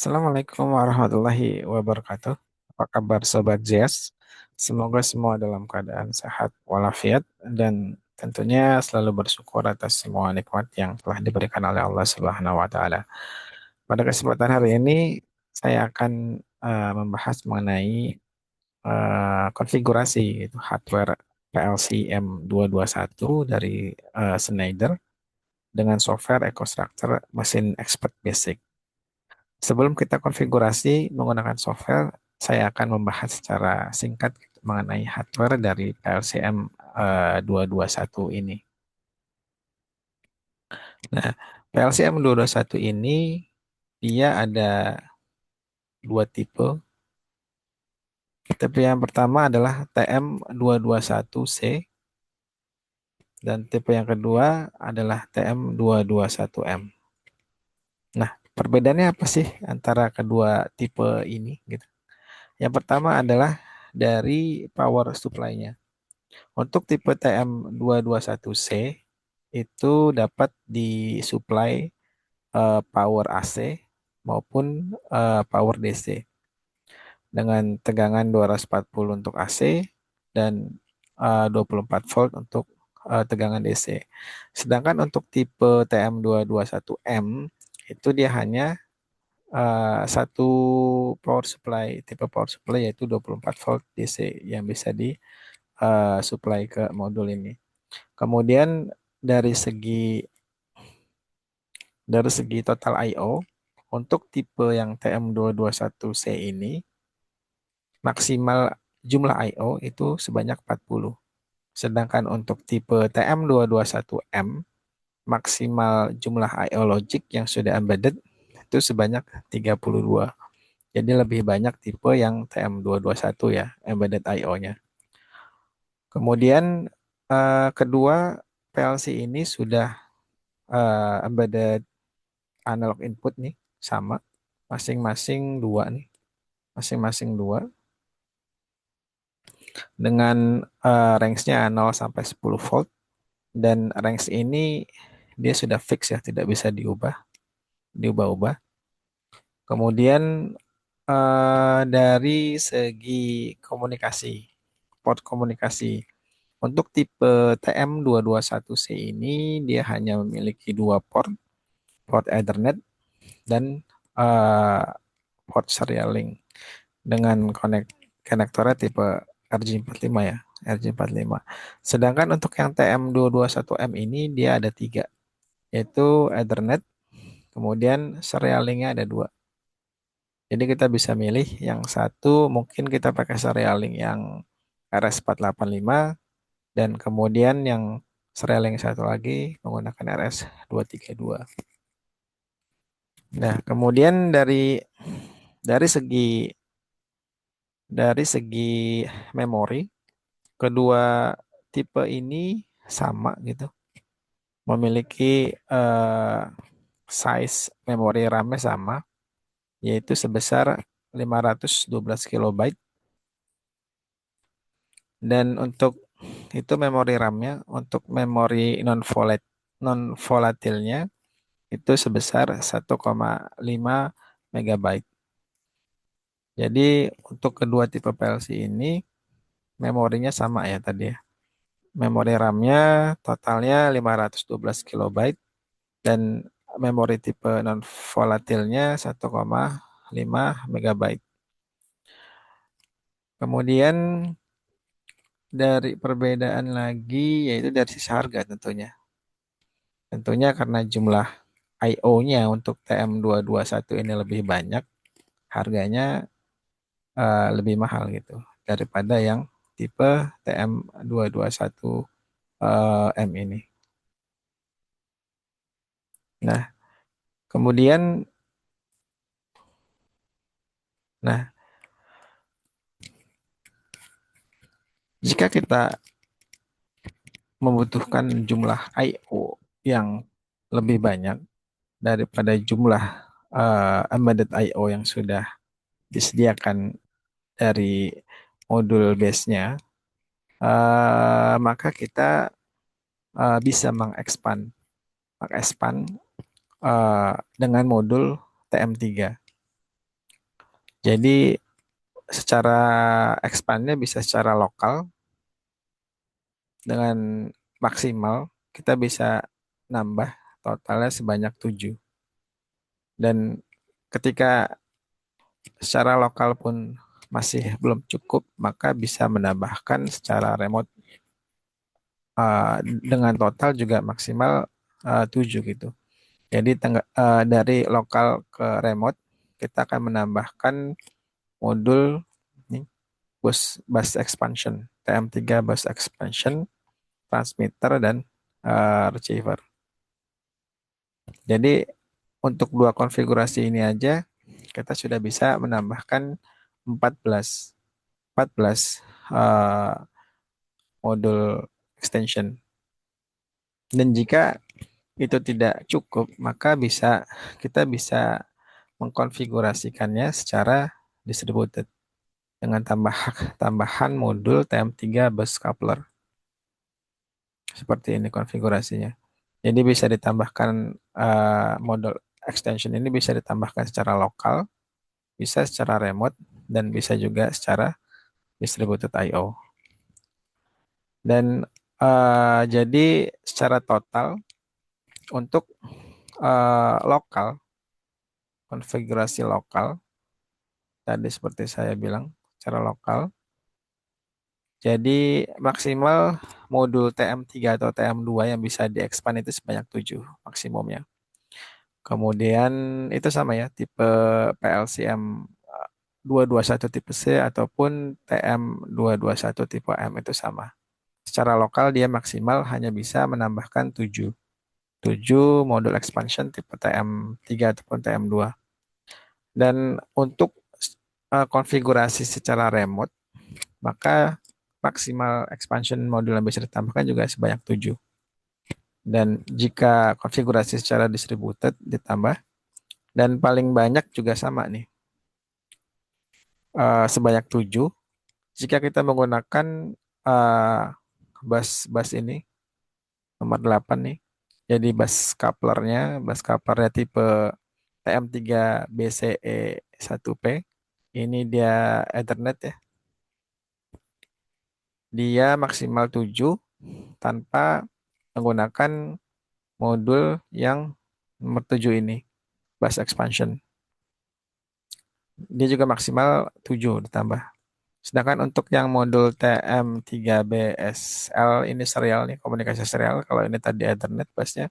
Assalamualaikum warahmatullahi wabarakatuh. Apa kabar Sobat Jazz? Semoga semua dalam keadaan sehat walafiat dan tentunya selalu bersyukur atas semua nikmat yang telah diberikan oleh Allah Subhanahu wa taala. Pada kesempatan hari ini saya akan membahas mengenai konfigurasi itu hardware PLC M221 dari Schneider dengan software EcoStruxure Machine Expert Basic. Sebelum kita konfigurasi menggunakan software, saya akan membahas secara singkat mengenai hardware dari PLCM 221 ini. Nah, PLCM 221 ini dia ada dua tipe. Tipe yang pertama adalah TM221C dan tipe yang kedua adalah TM221M. Nah, perbedaannya apa sih antara kedua tipe ini gitu? Yang pertama adalah dari power supply-nya. Untuk tipe TM221C itu dapat disuplai power AC maupun power DC dengan tegangan 240 untuk AC dan 24 volt untuk tegangan DC. Sedangkan untuk tipe TM221M itu dia hanya satu power supply, tipe power supply yaitu 24 volt DC yang bisa di supply ke modul ini. Kemudian dari segi total I/O untuk tipe yang TM221C ini maksimal jumlah I/O itu sebanyak 40. Sedangkan untuk tipe TM221M maksimal jumlah I/O logic yang sudah embedded itu sebanyak 32. Jadi lebih banyak tipe yang TM221 ya, embedded I/O-nya. Kemudian kedua PLC ini sudah embedded analog input nih sama masing-masing dua nih, masing-masing dua dengan range-nya 0 sampai 10 volt dan range ini dia sudah fix ya, tidak bisa diubah-ubah. Kemudian dari segi komunikasi, port komunikasi untuk tipe TM221C ini dia hanya memiliki dua port, port Ethernet dan eh, port serial link dengan konektornya tipe RJ45 ya, RJ45. Sedangkan untuk yang TM221M ini dia ada tiga, yaitu Ethernet, kemudian serial linknya ada dua. Jadi kita bisa milih yang satu mungkin kita pakai serial link yang RS485 dan kemudian yang serial link satu lagi menggunakan RS232. Nah, kemudian dari segi memori, kedua tipe ini sama gitu, memiliki size memori RAM-nya sama, yaitu sebesar 512 kilobyte. Dan untuk itu memori RAM-nya, untuk memori non volatilnya itu sebesar 1,5 megabyte. Jadi untuk kedua tipe PLC ini memorinya sama ya tadi ya. Memori RAM-nya totalnya 512 kilobyte dan memori tipe non volatilnya 1,5 megabyte. Kemudian dari perbedaan lagi yaitu dari sisi harga tentunya. Tentunya karena jumlah I/O-nya untuk TM221 ini lebih banyak, harganya lebih mahal gitu daripada yang tipe TM221 M ini. Nah, kemudian nah, jika kita membutuhkan jumlah I/O yang lebih banyak daripada jumlah embedded I/O yang sudah disediakan dari modul base-nya, maka kita bisa mengekspan dengan modul TM3. Jadi secara expandnya bisa secara lokal dengan maksimal kita bisa nambah totalnya sebanyak 7. Dan ketika secara lokal pun masih belum cukup, maka bisa menambahkan secara remote dengan total juga maksimal 7 gitu. Jadi dari lokal ke remote kita akan menambahkan modul ini, bus expansion, TM3 bus expansion, transmitter dan receiver. Jadi untuk dua konfigurasi ini aja kita sudah bisa menambahkan 14 14 eh, modul extension. Dan jika itu tidak cukup, maka kita bisa mengkonfigurasikannya secara distributed dengan tambahan modul TM3 bus coupler. Seperti ini konfigurasinya. Jadi bisa ditambahkan modul extension ini bisa ditambahkan secara lokal, bisa secara remote, dan bisa juga secara distributed I/O. Dan jadi secara total untuk lokal, konfigurasi lokal, tadi seperti saya bilang, secara lokal, jadi maksimal modul TM3 atau TM2 yang bisa di-expand itu sebanyak 7 maksimumnya. Kemudian itu sama ya, tipe PLCM 221 tipe C ataupun TM 221 tipe M itu sama. Secara lokal dia maksimal hanya bisa menambahkan 7 modul expansion tipe TM3 ataupun TM2. Dan untuk konfigurasi secara remote, maka maksimal expansion modul yang bisa ditambahkan juga sebanyak 7. Dan jika konfigurasi secara distributed ditambah, dan paling banyak juga sama nih, sebanyak 7. Jika kita menggunakan uh, bus ini, nomor 8 nih, jadi bus couplernya tipe TM3 BCE 1P, ini dia Ethernet ya, dia maksimal 7 tanpa menggunakan modul yang nomor 7 ini, bus expansion. Dia juga maksimal 7 ditambah. Sedangkan untuk yang modul TM3BSL ini serial nih, komunikasi serial. Kalau ini tadi Ethernet busnya,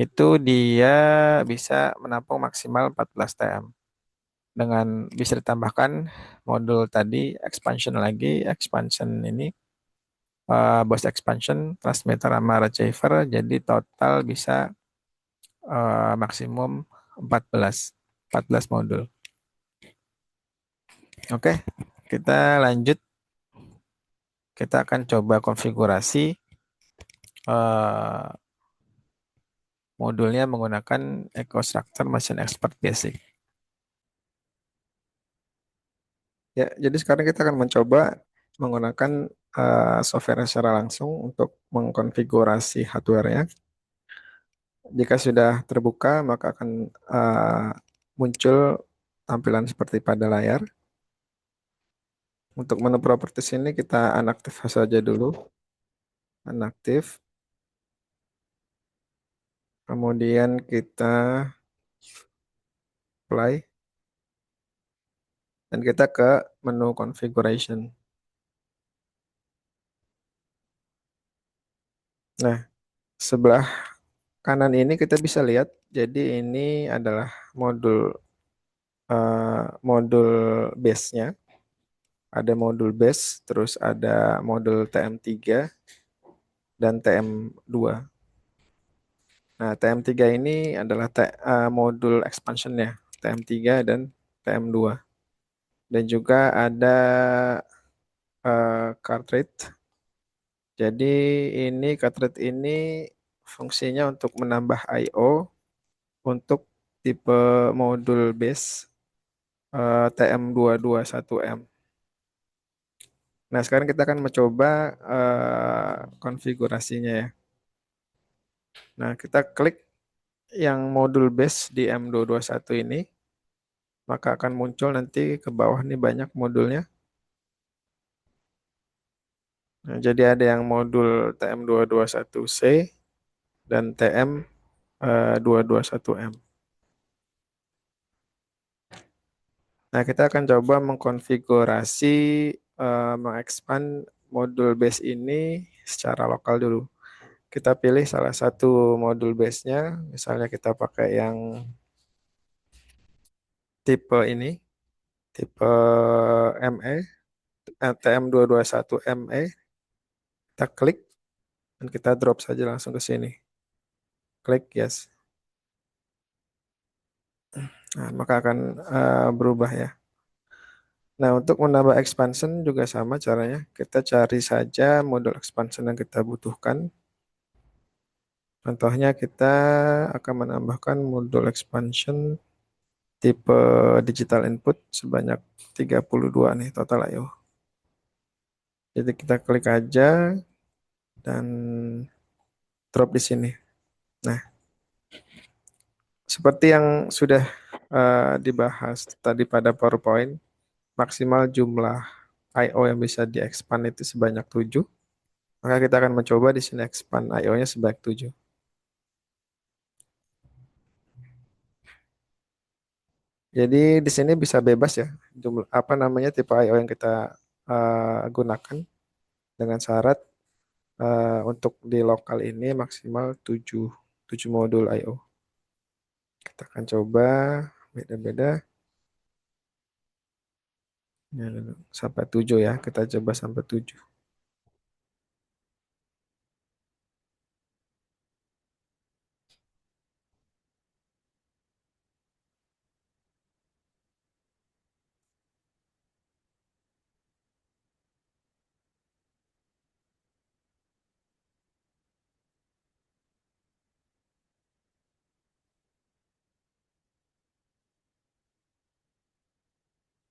itu dia bisa menampung maksimal 14 TM. Dengan bisa ditambahkan modul tadi expansion lagi, expansion ini bus expansion, transmitter sama receiver, jadi total bisa maksimum 14 14 modul. Oke, kita lanjut. Kita akan coba konfigurasi eh, modulnya menggunakan EcoStruxure Machine Expert Basic. Ya, jadi sekarang kita akan mencoba menggunakan software secara langsung untuk mengkonfigurasi hardware-nya. Jika sudah terbuka, maka akan muncul tampilan seperti pada layar. Untuk menu properties ini kita unaktif saja dulu. Unaktif. Kemudian kita apply. Dan kita ke menu configuration. Nah, sebelah kanan ini kita bisa lihat, jadi ini adalah modul base-nya. Ada modul base, terus ada modul TM3 dan TM2. Nah, TM3 ini adalah modul expansion-nya, TM3 dan TM2. Dan juga ada cartridge. Jadi cartridge ini fungsinya untuk menambah I/O untuk tipe modul base TM221M. Nah, sekarang kita akan mencoba konfigurasinya ya. Nah, kita klik yang modul base di M221 ini. maka akan muncul nanti ke bawah nih banyak modulnya. Nah, jadi ada yang modul TM221C dan TM221M. Nah, kita akan coba mengkonfigurasi, mengekspand modul base ini secara lokal dulu. Kita pilih salah satu modul base-nya, misalnya kita pakai yang tipe ini, tipe ME, TM221ME, kita klik dan kita drop saja langsung ke sini. Klik yes. Nah, maka akan berubah ya. Nah, untuk menambah expansion juga sama caranya. Kita cari saja modul expansion yang kita butuhkan. Contohnya kita akan menambahkan modul expansion tipe digital input sebanyak 32 nih total ayo. Jadi kita klik aja dan drop di sini. Nah, seperti yang sudah dibahas tadi pada PowerPoint, maksimal jumlah I/O yang bisa di-expand itu sebanyak 7. Maka kita akan mencoba di sini expand I/O-nya sebanyak 7. Jadi di sini bisa bebas ya, jumlah apa namanya tipe I/O yang kita gunakan dengan syarat untuk di lokal ini maksimal 7 7 modul I/O. Kita akan coba beda-beda ya, sampai 7 ya. Kita coba sampai 7.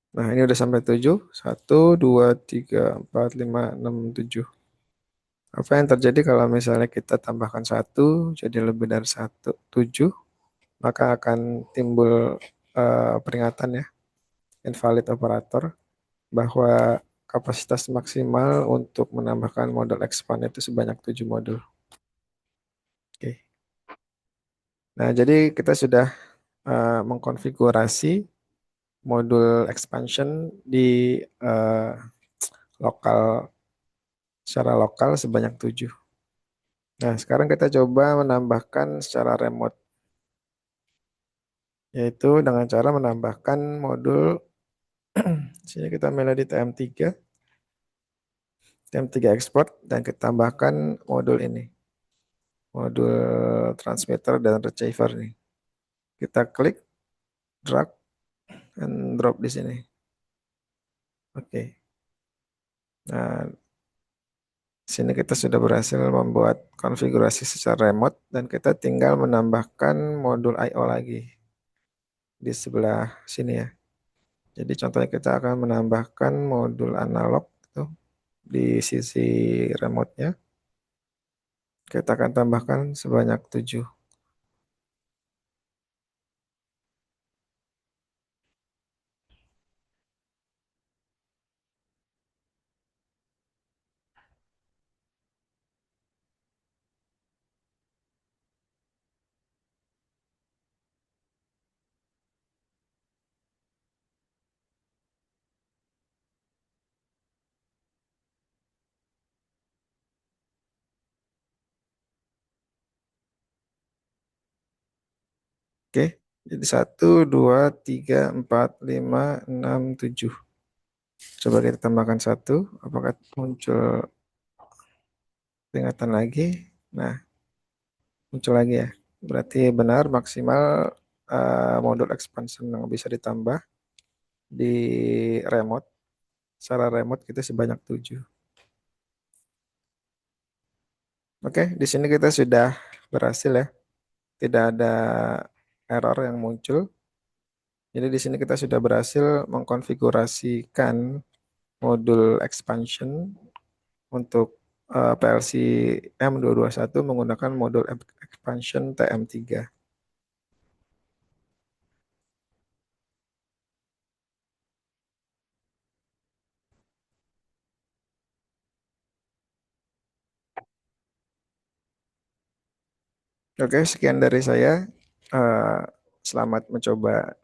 Nah, ini udah sampai 7. 1, 2, 3, 4, 5, 6, 7. Apa yang terjadi kalau misalnya kita tambahkan 1 jadi lebih dari 1, 7, maka akan timbul peringatan ya, invalid operator, bahwa kapasitas maksimal untuk menambahkan modul expand itu sebanyak 7 modul. Oke. Nah, jadi kita sudah mengkonfigurasi modul expansion di eh, lokal secara lokal sebanyak 7. Nah, sekarang kita coba menambahkan secara remote, yaitu dengan cara menambahkan modul, sini kita milih di TM3 export, dan kita tambahkan modul ini, modul transmitter dan receiver nih. Kita klik, drag, and drop di sini. Oke. Nah, sini kita sudah berhasil membuat konfigurasi secara remote dan kita tinggal menambahkan modul I/O lagi di sebelah sini ya. Jadi contohnya kita akan menambahkan modul analog itu di sisi remote-nya. Kita akan tambahkan sebanyak 7. Oke, jadi 1, 2, 3, 4, 5, 6, 7. Coba kita tambahkan 1, apakah muncul peringatan lagi? Nah, muncul lagi ya. Berarti benar maksimal modul expansion yang bisa ditambah di remote. Secara remote kita sebanyak 7. Oke, di sini kita sudah berhasil ya. Tidak ada error yang muncul. Jadi di sini kita sudah berhasil mengkonfigurasikan modul expansion untuk PLC M221 menggunakan modul expansion TM3. Oke, sekian dari saya. Eh, Selamat mencoba